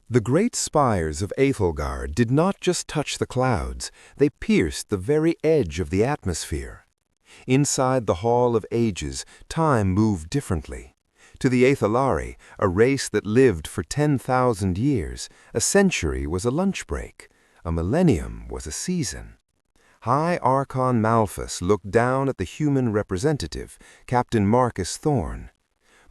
The great spires of Æthelgard did not just touch the clouds, they pierced the very edge of the atmosphere. Inside the Hall of Ages, time moved differently. To the Æthelari, a race that lived for 10,000 years, a century was a lunch break, a millennium was a season. High Archon Malphus looked down at the human representative, Captain Marcus Thorne.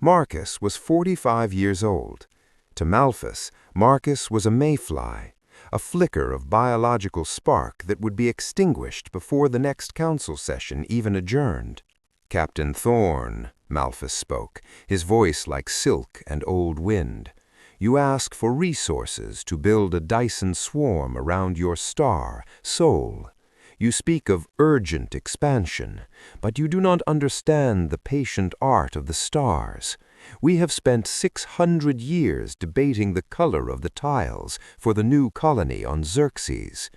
Marcus was 45 years old. To Malphus, Marcus was a mayfly, a flicker of biological spark that would be extinguished before the next council session even adjourned. "Captain Thorne," Malphus spoke, his voice like silk and old wind, "you ask for resources to build a Dyson Swarm around your star, Sol. You speak of urgent expansion, but you do not understand the patient art of the stars. We have spent 600 years debating the color of the tiles for the new colony on Xerxes.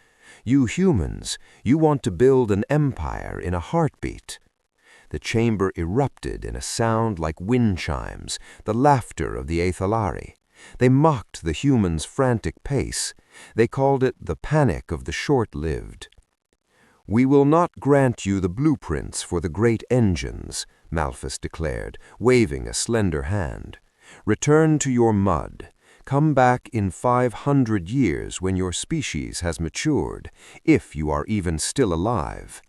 You humans, you want to build an empire in a heartbeat." The chamber erupted in a sound like wind chimes, the laughter of the Æthelari. They mocked the humans' frantic pace. They called it the panic of the short-lived. "We will not grant you the blueprints for the great engines," Malphus declared, waving a slender hand. "Return to your mud. Come back in 500 years when your species has matured, if you are even still alive."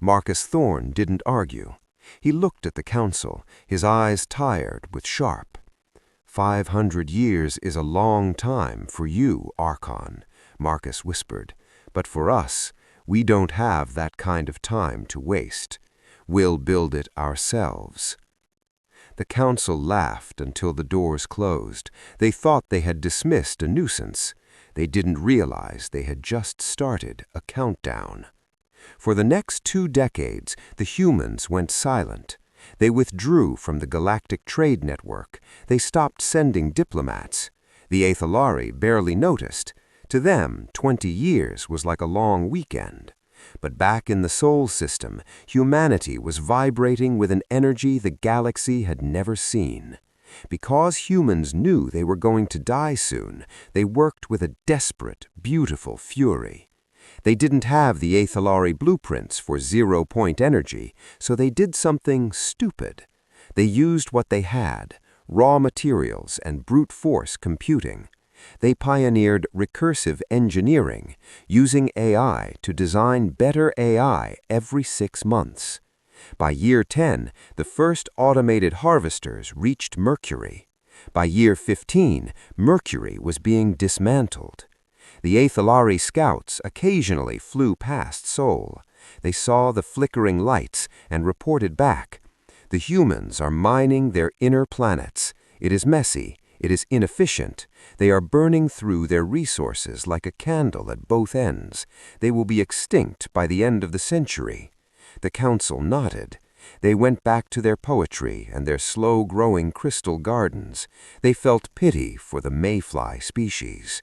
Marcus Thorne didn't argue. He looked at the council, his eyes tired with sharp. 500 years is a long time for you, Archon," Marcus whispered. "But for us, we don't have that kind of time to waste. We'll build it ourselves." The council laughed until the doors closed. They thought they had dismissed a nuisance. They didn't realize they had just started a countdown. For the next 2 decades, the humans went silent. They withdrew from the Galactic trade network. They stopped sending diplomats. The Æthelari barely noticed. To them, 20 years was like a long weekend. But back in the Sol system, humanity was vibrating with an energy the galaxy had never seen. Because humans knew they were going to die soon, they worked with a desperate, beautiful fury. They didn't have the Æthelari blueprints for zero-point energy, so they did something stupid. They used what they had, raw materials and brute force computing. They pioneered recursive engineering, using AI to design better AI every 6 months. By year 10, the first automated harvesters reached Mercury. By year 15, Mercury was being dismantled. The Æthelari scouts occasionally flew past Sol. They saw the flickering lights and reported back. "The humans are mining their inner planets. It is messy. It is inefficient. They are burning through their resources like a candle at both ends. They will be extinct by the end of the century." The council nodded. They went back to their poetry and their slow-growing crystal gardens. They felt pity for the Mayfly species.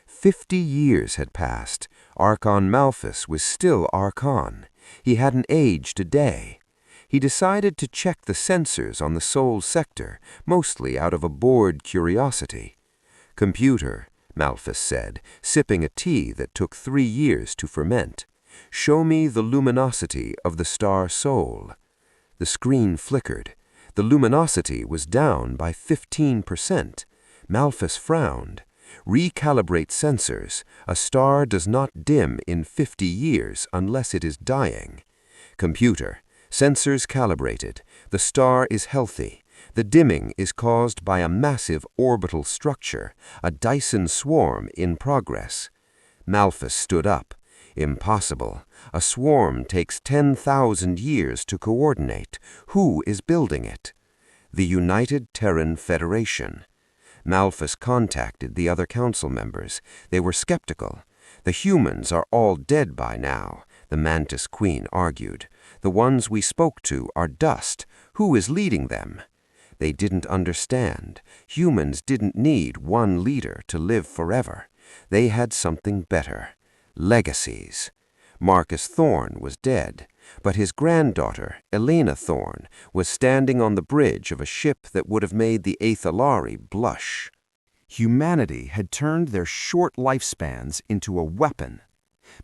50 years had passed. Archon Malphus was still Archon. He hadn't aged a day. He decided to check the sensors on the Sol sector, mostly out of a bored curiosity. "Computer," Malphus said, sipping a tea that took 3 years to ferment, "show me the luminosity of the star Sol." The screen flickered. The luminosity was down by 15%. Malphus frowned. "Recalibrate sensors. A star does not dim in 50 years unless it is dying." "Computer, sensors calibrated. The star is healthy. The dimming is caused by a massive orbital structure, a Dyson Swarm in progress." Malphus stood up. "Impossible. A swarm takes 10,000 years to coordinate. Who is building it?" "The United Terran Federation." Malphus contacted the other council members. They were skeptical. "The humans are all dead by now," the Mantis Queen argued. "The ones we spoke to are dust. Who is leading them?" They didn't understand. Humans didn't need one leader to live forever. They had something better. Legacies. Marcus Thorne was dead, but his granddaughter, Elena Thorne, was standing on the bridge of a ship that would have made the Æthelari blush. Humanity had turned their short lifespans into a weapon.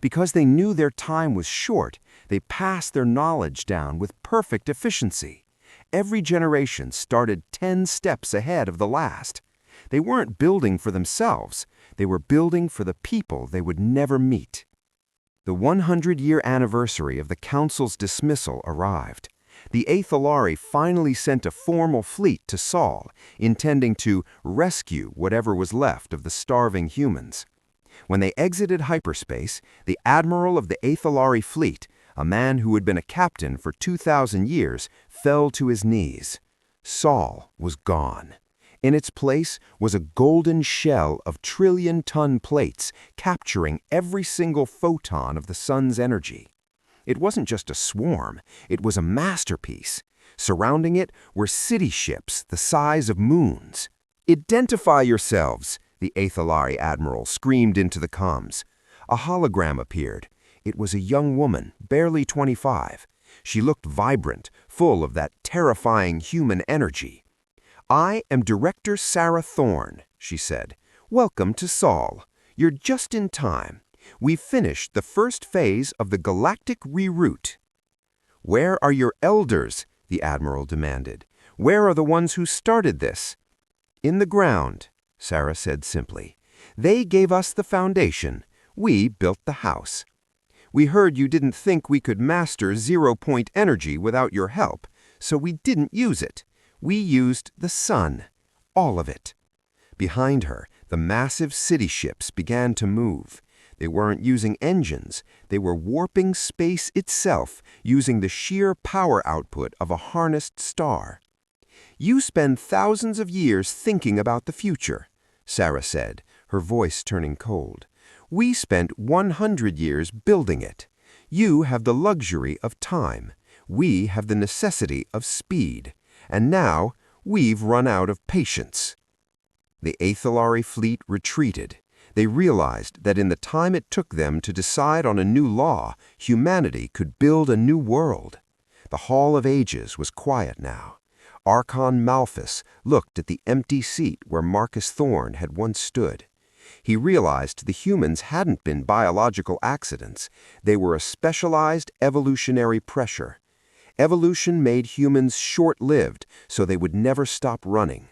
Because they knew their time was short, they passed their knowledge down with perfect efficiency. Every generation started 10 steps ahead of the last. They weren't building for themselves, they were building for the people they would never meet. The 100-year anniversary of the Council's dismissal arrived. The Athalari finally sent a formal fleet to Sol, intending to rescue whatever was left of the starving humans. When they exited hyperspace, the admiral of the Athalari fleet, a man who had been a captain for 2,000 years, fell to his knees. Sol was gone. In its place was a golden shell of trillion-ton plates capturing every single photon of the sun's energy. It wasn't just a swarm, it was a masterpiece. Surrounding it were city ships the size of moons. "Identify yourselves!" the Athalari admiral screamed into the comms. A hologram appeared. It was a young woman, barely 25. She looked vibrant, full of that terrifying human energy. "I am Director Sarah Thorne," she said. "Welcome to Sol. You're just in time. We've finished the first phase of the Galactic reroute." "Where are your elders?" the admiral demanded. "Where are the ones who started this?" "In the ground," Sarah said simply. "They gave us the foundation. We built the house. We heard you didn't think we could master zero-point energy without your help, so we didn't use it. We used the sun. All of it." Behind her, the massive city ships began to move. They weren't using engines. They were warping space itself using the sheer power output of a harnessed star. "You spend thousands of years thinking about the future," Sarah said, her voice turning cold. "We spent 100 years building it. You have the luxury of time. We have the necessity of speed. And now we've run out of patience." The Athalari fleet retreated. They realized that in the time it took them to decide on a new law, humanity could build a new world. The Hall of Ages was quiet now. Archon Malphus looked at the empty seat where Marcus Thorne had once stood. He realized the humans hadn't been biological accidents. They were a specialized evolutionary pressure. Evolution made humans short-lived, so they would never stop running.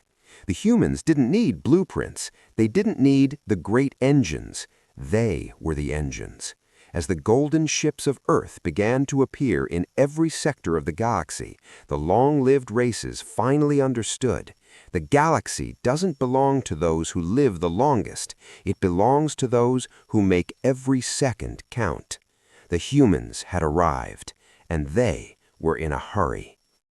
The humans didn't need blueprints. They didn't need the great engines. They were the engines. As the golden ships of Earth began to appear in every sector of the galaxy, the long-lived races finally understood. The galaxy doesn't belong to those who live the longest. It belongs to those who make every second count. The humans had arrived, and they were in a hurry.